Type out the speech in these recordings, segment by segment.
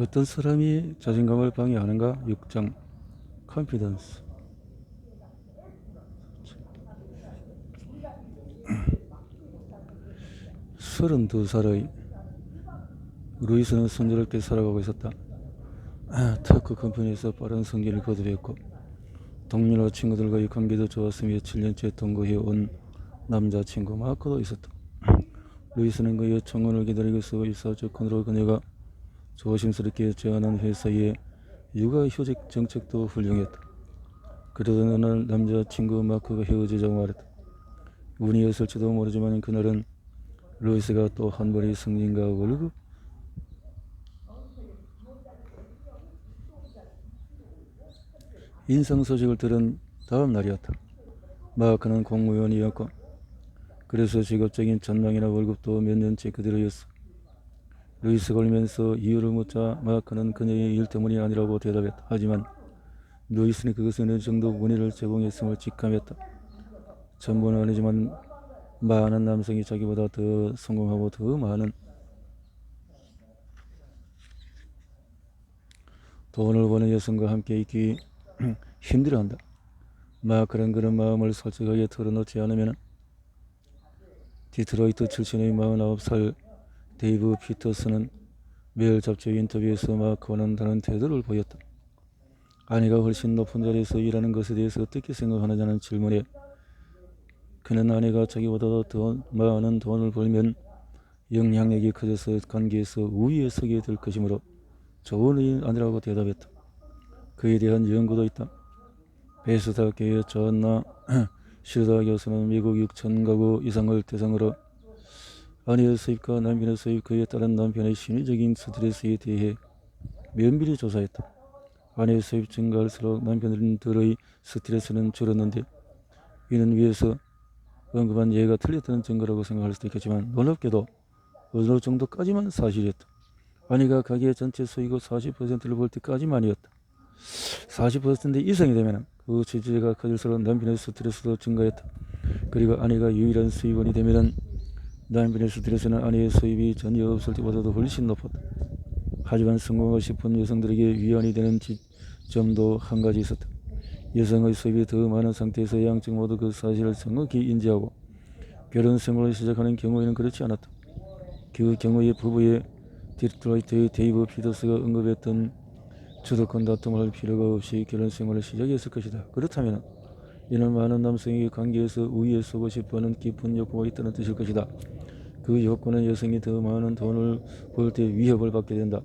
어떤 사람이 자신감을 방해하는가? 6장 컨피던스. 32살의 루이스는 순조롭게 살아가고 있었다. 테크 컴퍼니에서 빠른 성진을 거듭했고 동료와 친구들과의 관계도 좋았으며 7년째 동거해온 남자친구 마크도 있었다. 루이스는 그의 청혼을 기다리고 있어 일사 조건으로 그녀가 조심스럽게 제안한 회사의 육아휴직 정책도 훌륭했다. 그러던 어느 날 남자친구 마크가 헤어지자고 말했다. 운이었을지도 모르지만 그날은 루이스가 또 한 번의 승진과 월급 인상 소식을 들은 다음 날이었다. 마크는 공무원이었고 그래서 직업적인 전망이나 월급도 몇 년째 그대로였어. 루이스가 울면서 이유를 묻자 마크는 그녀의 일 때문이 아니라고 대답했다. 하지만 루이스는 그것은 어느 정도 문의를 제공했음을 직감했다. 전부는 아니지만 많은 남성이 자기보다 더 성공하고 더 많은 돈을 버는 여성과 함께 있기 힘들어한다. 마크는 그런 마음을 솔직하게 털어놓지 않으면 디트로이트 출신의 49살 데이브 피터슨은 매일 잡지 인터뷰에서 마크와는 다른 태도를 보였다. 아내가 훨씬 높은 자리에서 일하는 것에 대해서 어떻게 생각하느냐는 질문에 그는 아내가 자기보다 더 많은 돈을 벌면 영향력이 커져서 관계에서 우위에 서게 될 것이므로 좋은 일이 아니라고 대답했다. 그에 대한 연구도 있다. 베스트학교의 존나 시르다 교수는 미국 6천 가구 이상을 대상으로 아내의 수입과 남편의 수입, 그에 따른 남편의 심리적인 스트레스에 대해 면밀히 조사했다. 아내의 수입 증가할수록 남편들의 스트레스는 줄었는데 이는 위에서 언급한 예가 틀렸다는 증거라고 생각할 수도 있겠지만 놀랍게도 어느 정도까지만 사실이었다. 아내가 가게 전체 수익의 40%를 벌 때까지만이었다. 40% 이상이 되면 그 지지가 커질수록 남편의 스트레스도 증가했다. 그리고 아내가 유일한 수입원이 되면 남편의 스트레스는 아내의 수입이 전혀 없을 때보다도 훨씬 높았다. 하지만 성공하고 싶은 여성들에게 위안이 되는 지점도 한 가지 있었다. 여성의 수입이 더 많은 상태에서 양측 모두 그 사실을 정확히 인지하고 결혼 생활을 시작하는 경우에는 그렇지 않았다. 그 경우에 부부의 디트로이트의 데이브 피터스가 언급했던 주도권 다툼을 할 필요가 없이 결혼 생활을 시작했을 것이다. 그렇다면 이는 많은 남성이 관계에서 우위에 서고 싶어하는 깊은 욕구가 있다는 뜻일 것이다. 그 욕구는 여성이 더 많은 돈을 벌 때 위협을 받게 된다.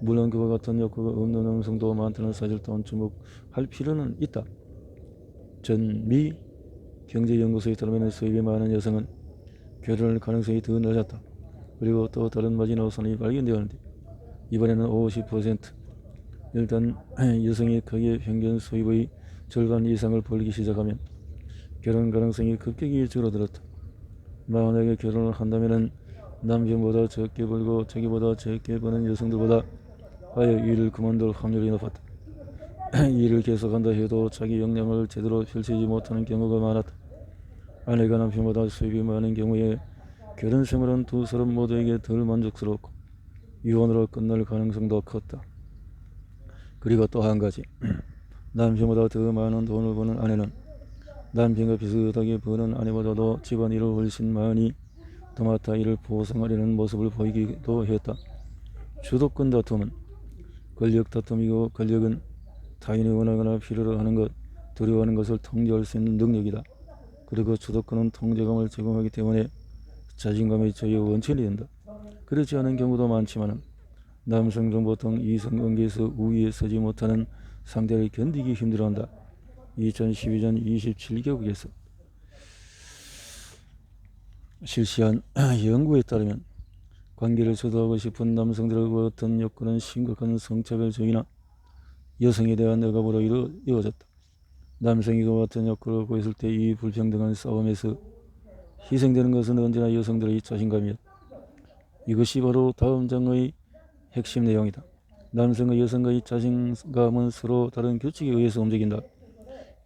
물론 그와 같은 욕구가 없는 남성도 많다는 사실 또한 주목할 필요는 있다. 전 미 경제연구소에 따르면 수입이 많은 여성은 결혼할 가능성이 더 낮았다. 그리고 또 다른 마지노선이 발견되었는데 이번에는 50%. 일단 여성이 가계 평균 수입의 절반 이상을 벌기 시작하면 결혼 가능성이 급격히 줄어들었다. 만약에 결혼을 한다면 남편보다 적게 벌고 자기보다 적게 버는 여성들보다 아예 일을 그만둘 확률이 높았다. 일을 계속한다 해도 자기 역량을 제대로 펼치지 못하는 경우가 많았다. 아내가 남편보다 수입이 많은 경우에 결혼 생활은 두 사람 모두에게 덜 만족스럽고 이혼으로 끝날 가능성도 컸다. 그리고 또 한 가지, 남편보다 더 많은 돈을 버는 아내는 남편과 비슷하게 버는 아내보다도 집안일을 훨씬 많이 도맡아 이를 보상하려는 모습을 보이기도 했다. 주도권 다툼은 권력 다툼이고 권력은 타인이 원하거나 필요로 하는 것, 두려워하는 것을 통제할 수 있는 능력이다. 그리고 주도권은 통제감을 제공하기 때문에 자신감의 저의 원천이 된다. 그렇지 않은 경우도 많지만 남성들은 보통 이성관계에서 우위에 서지 못하는 상대를 견디기 힘들어한다. 2012년 27개국에서 실시한 연구에 따르면 관계를 주도하고 싶은 남성들의 어떤 욕구는 심각한 성차별적이나 여성에 대한 억압으로 이루어졌다. 남성이 그와 같은 욕구를 보였을 때 이 불평등한 싸움에서 희생되는 것은 언제나 여성들의 자신감이었다. 이것이 바로 다음 장의 핵심 내용이다. 남성과 여성의 자신감은 서로 다른 규칙에 의해서 움직인다.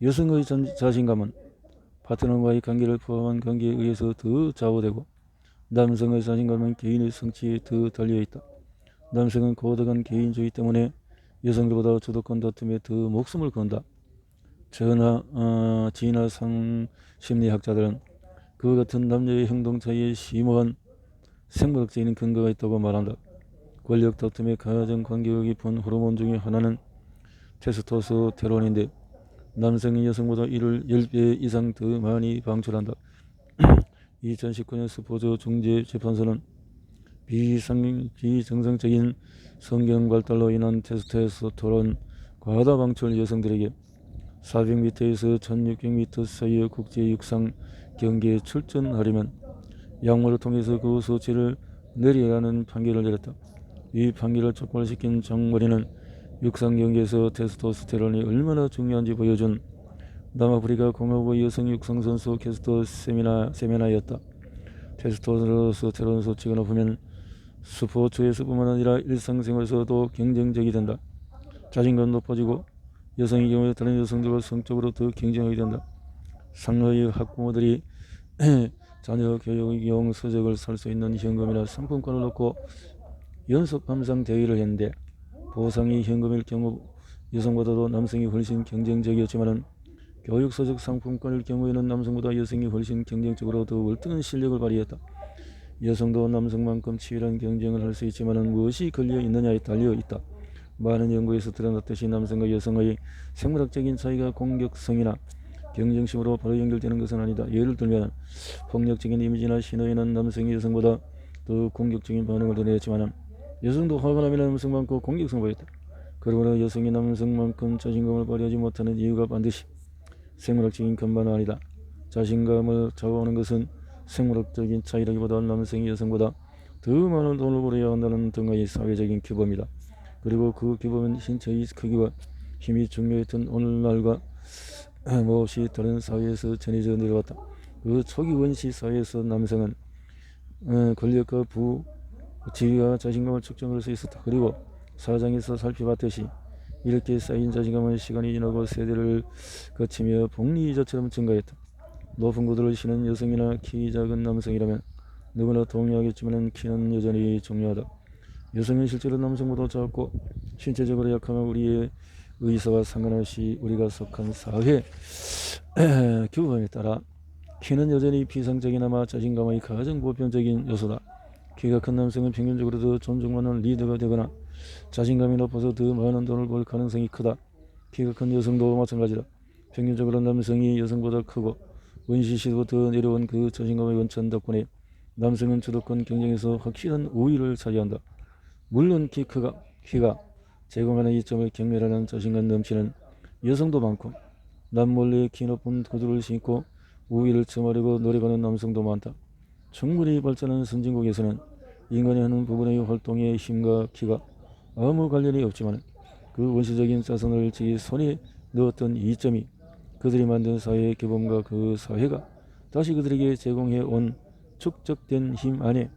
여성의 자신감은 파트너와의 관계를 포함한 관계에 의해서 더 좌우되고 남성의 자신감은 개인의 성취에 더 달려있다. 남성은 고도한 개인주의 때문에 여성들보다 주도권 다툼에 더 목숨을 건다. 진화 심리학자들은 그 같은 남녀의 행동 차이에 심오한 생물학적인 근거가 있다고 말한다. 권력 다툼의 가장 관계가 깊은 호르몬 중에 하나는 테스토스테론인데 남성이 여성보다 이를 10배 이상 더 많이 방출한다. 2019년 스포츠 중재재판소는 비정상적인 성경 발달로 인한 테스토스테론 과다 방출 여성들에게 400m에서 1600m 사이의 국제 육상 경기에 출전하려면 약물을 통해서 그 수치를 내리라는 판결을 내렸다. 이 판결을 촉발시킨 장머리는 육상 경기에서 테스토스테론이 얼마나 중요한지 보여준 남아프리카 공화국의 여성 육상 선수 캐스터 세미나였다. 테스토스테론 수치가 높으면 스포츠에서뿐만 아니라 일상생활에서도 경쟁적이 된다. 자신감 높아지고 여성의 경우에 다른 여성들과 성적으로 더 경쟁하게 된다. 상하의 학부모들이 자녀 교육용 서적을 살 수 있는 현금이나 상품권을 놓고 연속 감상 대회를 했는데 보상이 현금일 경우 여성보다도 남성이 훨씬 경쟁적이었지만 교육서적 상품권일 경우에는 남성보다 여성이 훨씬 경쟁적으로 더 월등한 실력을 발휘했다. 여성도 남성만큼 치열한 경쟁을 할 수 있지만 무엇이 걸려 있느냐에 달려 있다. 많은 연구에서 드러났듯이 남성과 여성의 생물학적인 차이가 공격성이나 경쟁심으로 바로 연결되는 것은 아니다. 예를 들면 폭력적인 이미지나 신호에는 남성이 여성보다 더 공격적인 반응을 드러냈지만 여성도 화가 나면 남성만큼 공격성을 보였다. 그러므로 여성이 남성만큼 자신감을 발휘하지 못하는 이유가 반드시 생물학적인 근반은 아니다. 자신감을 좌우하는 것은 생물학적인 차이라기보다 남성이 여성보다 더 많은 돈을 벌어야 한다는 등의 사회적인 규범이다. 그리고 그 규범은 신체의 크기와 힘이 중요했던 오늘날과 몹시 다른 사회에서 전해져 내려왔다. 그 초기 원시 사회에서 남성은 권력과 지위와 자신감을 측정할 수 있었다. 그리고 사장에서 살펴봤듯이 이렇게 쌓인 자신감은 시간이 지나고 세대를 거치며 복리이자처럼 증가했다. 높은 구두를 신은 여성이나 키 작은 남성이라면 누구나 동의하겠지만 키는 여전히 중요하다. 여성은 실제로 남성보다 작고 신체적으로 약하면 우리의 의사와 상관없이 우리가 속한 사회 규범에 따라 키는 여전히 비상적이나마 자신감의 가장 보편적인 요소다. 키가 큰 남성은 평균적으로 더 존중받는 리더가 되거나 자신감이 높아서 더 많은 돈을 벌 가능성이 크다. 키가 큰 여성도 마찬가지다. 평균적으로 남성이 여성보다 크고 원시 시대부터 내려온 그 자신감의 원천 덕분에 남성은 주도권 경쟁에서 확실한 우위를 차지한다. 물론 키가 제공하는 이점을 경멸하는 자신감 넘치는 여성도 많고 남몰래 키 높은 구두를 신고 우위를 점하려고 노력하는 남성도 많다. 충분히 발전한 선진국에서는 인간이 하는 부분의 활동의 힘과 키가 아무 관련이 없지만 그 원시적인 자산을 자기 손에 넣었던 이점이 그들이 만든 사회의 규범과 그 사회가 다시 그들에게 제공해 온 축적된 힘 안에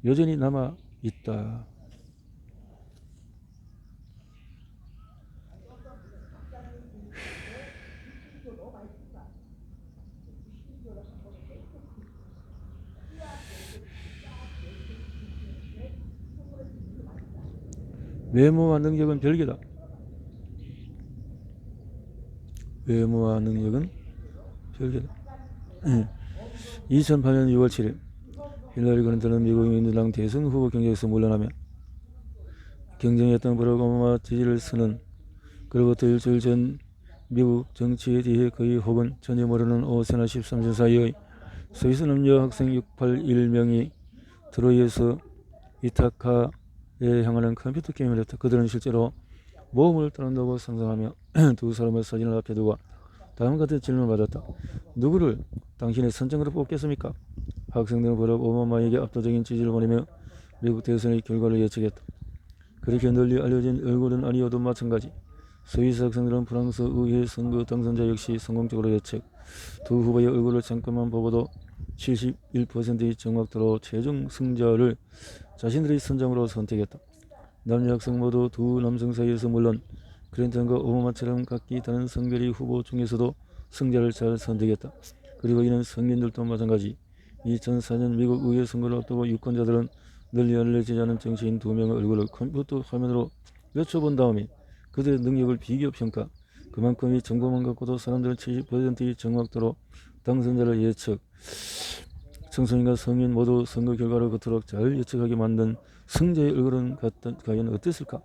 여전히 남아 있다. 외모와 능력은 별개다. 외모와 능력은 별개다. 2008년 6월 7일 힐러리 클린턴은 미국 민주당 대선 후보 경쟁에서 물러나며 경쟁했던 버락 오바마 지지를 쓰는 그로부터 일주일 전 미국 정치에 대해 거의 혹은 전혀 모르는 5세나 13세 사이의 스위스 남녀 학생 681명이 트로이에서 이타카에 향하는 컴퓨터 게임을 했다. 그들은 실제로 모험을 떠난다고 상상하며 두 사람의 사진을 앞에 두고 다음 같은 질문을 받았다. 누구를 당신의 선정으로 뽑겠습니까? 학생들은 버락 오바마에게 압도적인 지지를 보내며 미국 대선의 결과를 예측했다. 그렇게 널리 알려진 얼굴은 아니어도 마찬가지. 스위스 학생들은 프랑스 의회 선거 당선자 역시 성공적으로 예측. 두 후보의 얼굴을 잠깐만 보고도 71%의 정확도로 최종 승자를 자신들의 선정으로 선택했다. 남녀 학생 모두 두 남성 사이에서 물론 클린턴과 오바마처럼 각기 다른 성별의 후보 중에서도 승자를 잘 선택했다. 그리고 이는 성인들도 마찬가지. 2004년 미국 의회 선거를 앞두고 유권자들은 널리 알려지지 않은 정치인 2명의 얼굴을 컴퓨터 화면으로 외쳐본 다음에 그들의 능력을 비교평가. 그만큼 이 정보만 갖고도 사람들은 70%의 정확도로 당선자를 예측. 청소년과 성인 모두 선거 결과를 그토록 잘 예측하게 만든 승자의 얼굴은 과연 어땠을까?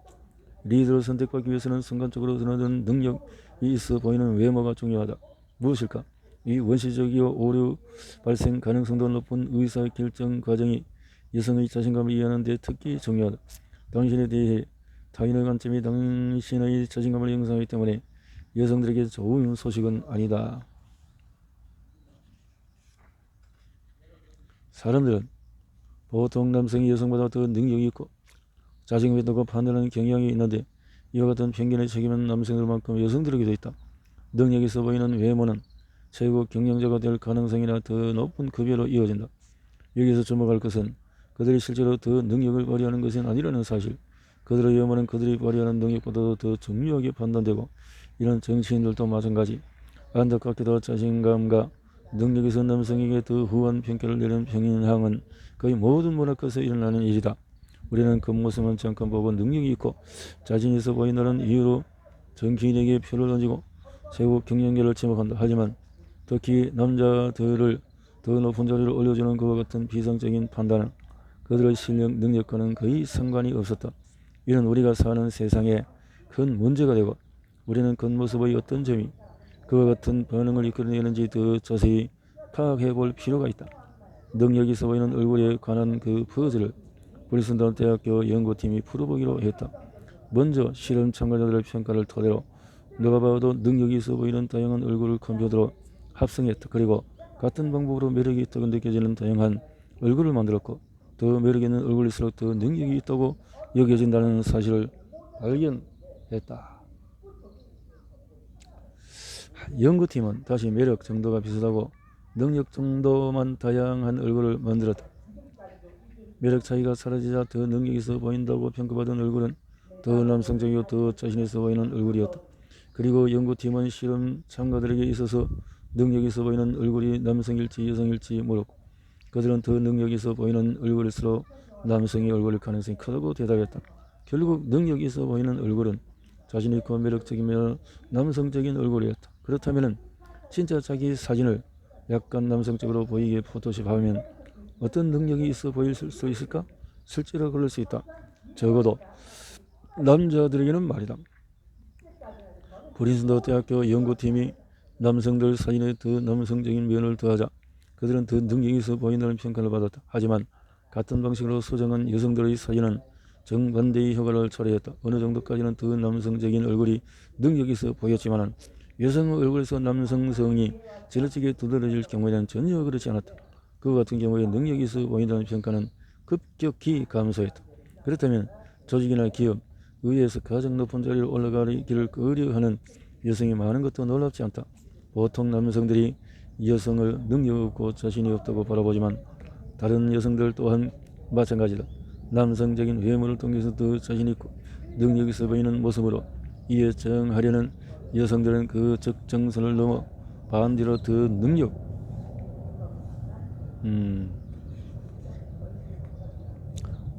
리더를 선택받기 위해서는 순간적으로 드러나는 능력이 있어 보이는 외모가 중요하다. 무엇일까? 이 원시적이고 오류 발생 가능성도 높은 의사결정 과정이 여성의 자신감을 이해하는 데 특히 중요하다. 당신에 대해 타인의 관점이 당신의 자신감을 형성하기 때문에 여성들에게 좋은 소식은 아니다. 사람들은 보통 남성이 여성보다 더 능력이 있고 자신감이 높고 판단하는 경향이 있는데 이와 같은 편견에 책임은 남성들만큼 여성들에게도 있다. 능력이 있어 보이는 외모는 최고 경영자가 될 가능성이나 더 높은 급여로 이어진다. 여기서 주목할 것은 그들이 실제로 더 능력을 발휘하는 것은 아니라는 사실. 그들의 외모는 그들이 발휘하는 능력보다도 더 중요하게 판단되고 이런 정치인들도 마찬가지. 안타깝게도 자신감과 능력에서 남성에게 더 후한 평가를 내리는 평행항은 거의 모든 문화권에서 일어나는 일이다. 우리는 겉모습만 잠깐 보고 능력이 있고 자신이 있어 보인다는 이유로 정치인에게 표를 던지고 최고 경영자를 지목한다. 하지만 특히 남자들을 더 높은 자리로 올려주는 그와 같은 비상적인 판단은 그들의 실력, 능력과는 거의 상관이 없었다. 이는 우리가 사는 세상에 큰 문제가 되고 우리는 겉모습의 어떤 점이 그와 같은 반응을 이끌어내는지 더 자세히 파악해 볼 필요가 있다. 능력이 있어 보이는 얼굴에 관한 그 퍼즐을 프린스턴 대학교 연구팀이 풀어보기로 했다. 먼저 실험 참가자들의 평가를 토대로 누가 봐도 능력이 있어 보이는 다양한 얼굴을 컴퓨터로 합성했다. 그리고 같은 방법으로 매력이 있다고 느껴지는 다양한 얼굴을 만들었고 더 매력 있는 얼굴일수록 더 능력이 있다고 여겨진다는 사실을 발견했다. 연구팀은 다시 매력 정도가 비슷하고 능력 정도만 다양한 얼굴을 만들었다. 매력 차이가 사라지자 더 능력이 있어 보인다고 평가받은 얼굴은 더 남성적이고 더 자신 있어 보이는 얼굴이었다. 그리고 연구팀은 실험 참가들에게 있어서 능력이 있어 보이는 얼굴이 남성일지 여성일지 물었고 그들은 더 능력이 있어 보이는 얼굴일수록 남성의 얼굴일 가능성이 크다고 대답했다. 결국 능력이 있어 보이는 얼굴은 자신 있고 매력적이며 남성적인 얼굴이었다. 그렇다면 진짜 자기 사진을 약간 남성적으로 보이게 포토샵하면 어떤 능력이 있어 보일 수 있을까? 실제로 그럴 수 있다. 적어도 남자들에게는 말이다. 프린스턴 대학교 연구팀이 남성들 사진에 더 남성적인 면을 더하자 그들은 더 능력이 있어 보인다는 평가를 받았다. 하지만 같은 방식으로 수정한 여성들의 사진은 정반대의 효과를 초래했다. 어느 정도까지는 더 남성적인 얼굴이 능력이 있어 보였지만 여성 얼굴에서 남성성이 지나치게 두드러질 경우에는 전혀 그렇지 않았다. 그와 같은 경우에 능력이 있어 보인다는 평가는 급격히 감소했다. 그렇다면 조직이나 기업, 의회에서 가장 높은 자리로 올라가기를 꺼려하는 여성이 많은 것도 놀랍지 않다. 보통 남성들이 여성을 능력 없고 자신이 없다고 바라보지만 다른 여성들 또한 마찬가지다. 남성적인 외모를 통해서 더 자신 있고 능력 있어 보이는 모습으로 이에 저항하려는 여성들은 그 적정선을 넘어 반대로 더 능력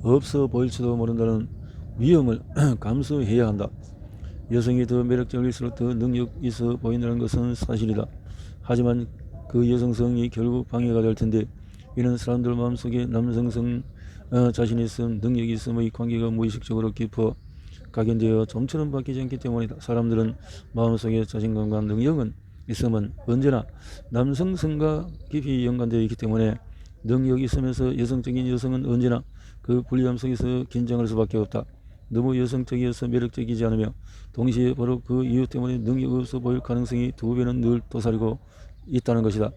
없어 보일지도 모른다는 위험을 감수해야 한다. 여성이 더 매력적일수록 더 능력 있어 보인다는 것은 사실이다. 하지만 그 여성성이 결국 방해가 될 텐데 이는 사람들 마음속에 남성성 자신이 있음 능력이 있음의 관계가 무의식적으로 깊어 각인되어 좀처럼 바뀌지 않기 때문이다. 사람들은 마음속에 자신감과 능력은 있음은 언제나 남성성과 깊이 연관되어 있기 때문에 능력이 있으면서 여성적인 여성은 언제나 그 불리함 속에서 긴장할 수밖에 없다. 너무 여성적이어서 매력적이지 않으며 동시에 바로 그 이유 때문에 능력 없어 보일 가능성이 2배는 늘 도사리고 있다는 것이다.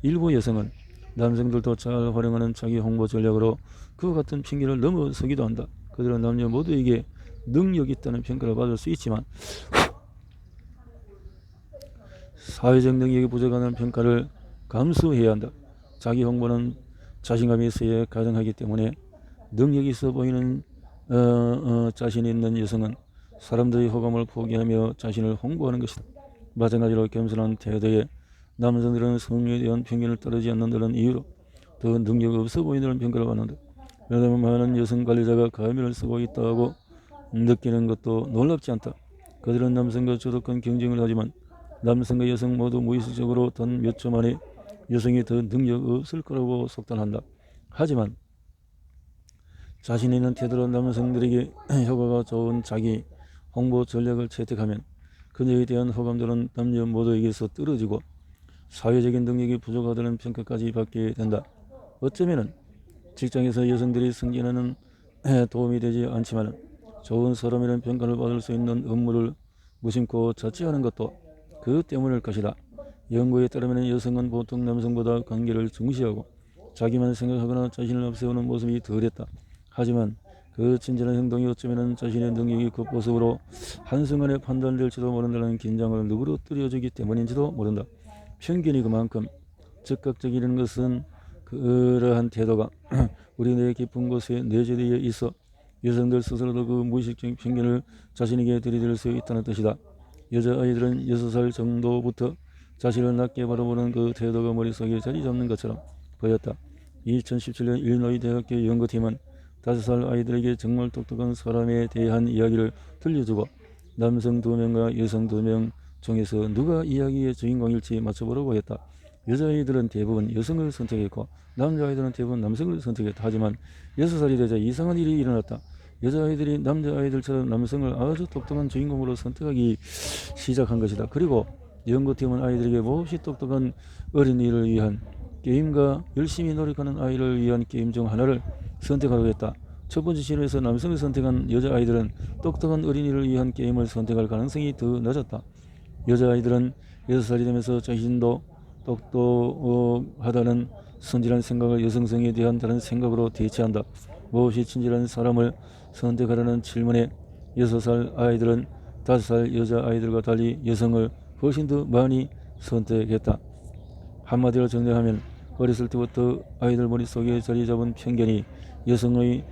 일부 여성은 남성들도 잘 활용하는 자기 홍보 전략으로 그와 같은 핑계를 넘어서기도 한다. 그들은 남녀 모두에게 능력이 있다는 평가를 받을 수 있지만 사회적 능력이 부족하다는 평가를 감수해야 한다. 자기 홍보는 자신감이 있어야 가능하기 때문에 능력이 있어 보이는 자신이 있는 여성은 사람들의 호감을 포기하며 자신을 홍보하는 것이다. 마찬가지로 겸손한 태도에 남성들은 성에 대한 편견을 따르지 않는다는 이유로 더 능력 없어 보인다는 평가를 받는다. 여러 많은 여성 관리자가 가면을 쓰고 있다고 느끼는 것도 놀랍지 않다. 그들은 남성과 주도권 경쟁을 하지만 남성과 여성 모두 무의식적으로 단 몇 초 만에 여성이 더 능력 없을 거라고 속단한다. 하지만 자신이 있는 태도로 남성들에게 효과가 좋은 자기 홍보 전략을 채택하면 그녀에 대한 호감도는 남녀 모두에게서 떨어지고 사회적인 능력이 부족하다는 평가까지 받게 된다. 어쩌면 직장에서 여성들이 승진하는 도움이 되지 않지만 좋은 사람이라는 평가를 받을 수 있는 업무를 무심코 자취하는 것도 그 때문일 것이다. 연구에 따르면 여성은 보통 남성보다 관계를 중시하고 자기만 생각하거나 자신을 앞세우는 모습이 덜했다. 하지만 그 친절한 행동이 어쩌면 자신의 능력이 그 모습으로 한순간에 판단될지도 모른다는 긴장을 누그러뜨려주기 때문인지도 모른다. 편견이 그만큼 즉각적이라는 것은 그러한 태도가 우리 뇌의 깊은 곳에 내재되어 있어 여성들 스스로도 그 무의식적인 편견을 자신에게 들이댈 수 있다는 뜻이다. 여자아이들은 6살 정도부터 자신을 낮게 바라보는 그 태도가 머릿속에 자리 잡는 것처럼 보였다. 2017년 일리노이 대학교 연구팀은 5살 아이들에게 정말 똑똑한 사람에 대한 이야기를 들려주고 남성 2명과 여성 2명 중에서 누가 이야기의 주인공일지 맞춰보라고 했다. 여자아이들은 대부분 여성을 선택했고 남자아이들은 대부분 남성을 선택했다. 하지만 6살이 되자 이상한 일이 일어났다. 여자아이들이 남자아이들처럼 남성을 아주 똑똑한 주인공으로 선택하기 시작한 것이다. 그리고 연구팀은 아이들에게 몹시 똑똑한 어린이를 위한 게임과 열심히 노력하는 아이를 위한 게임 중 하나를 선택하라고 했다. 첫 번째 실험에서 남성을 선택한 여자아이들은 똑똑한 어린이를 위한 게임을 선택할 가능성이 더 낮았다. 여자아이들은 6살이 되면서 자신도 똑똑하다는 선진한 생각을 여성성에 대한 다른 생각으로 대체한다. 무엇이 친절한 사람을 선택하라는 질문에 6살 아이들은 5살 여자아이들과 달리 여성을 훨씬 더 많이 선택했다. 한마디로 정리하면 어렸을 때부터 아이들 머릿속에 자리 잡은 편견이 여성의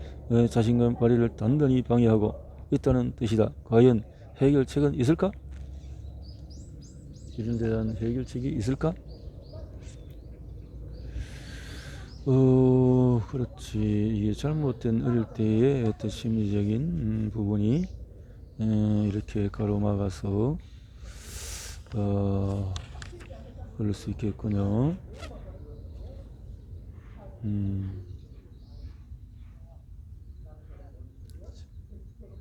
자신감 발휘를 단단히 방해하고 있다는 뜻이다. 과연 해결책은 있을까? 이런 데 대한 해결책이 있을까? 그렇지. 이게 잘못된 어릴 때의 어떤 심리적인 부분이 이렇게 가로막아서 그럴 수 있겠군요.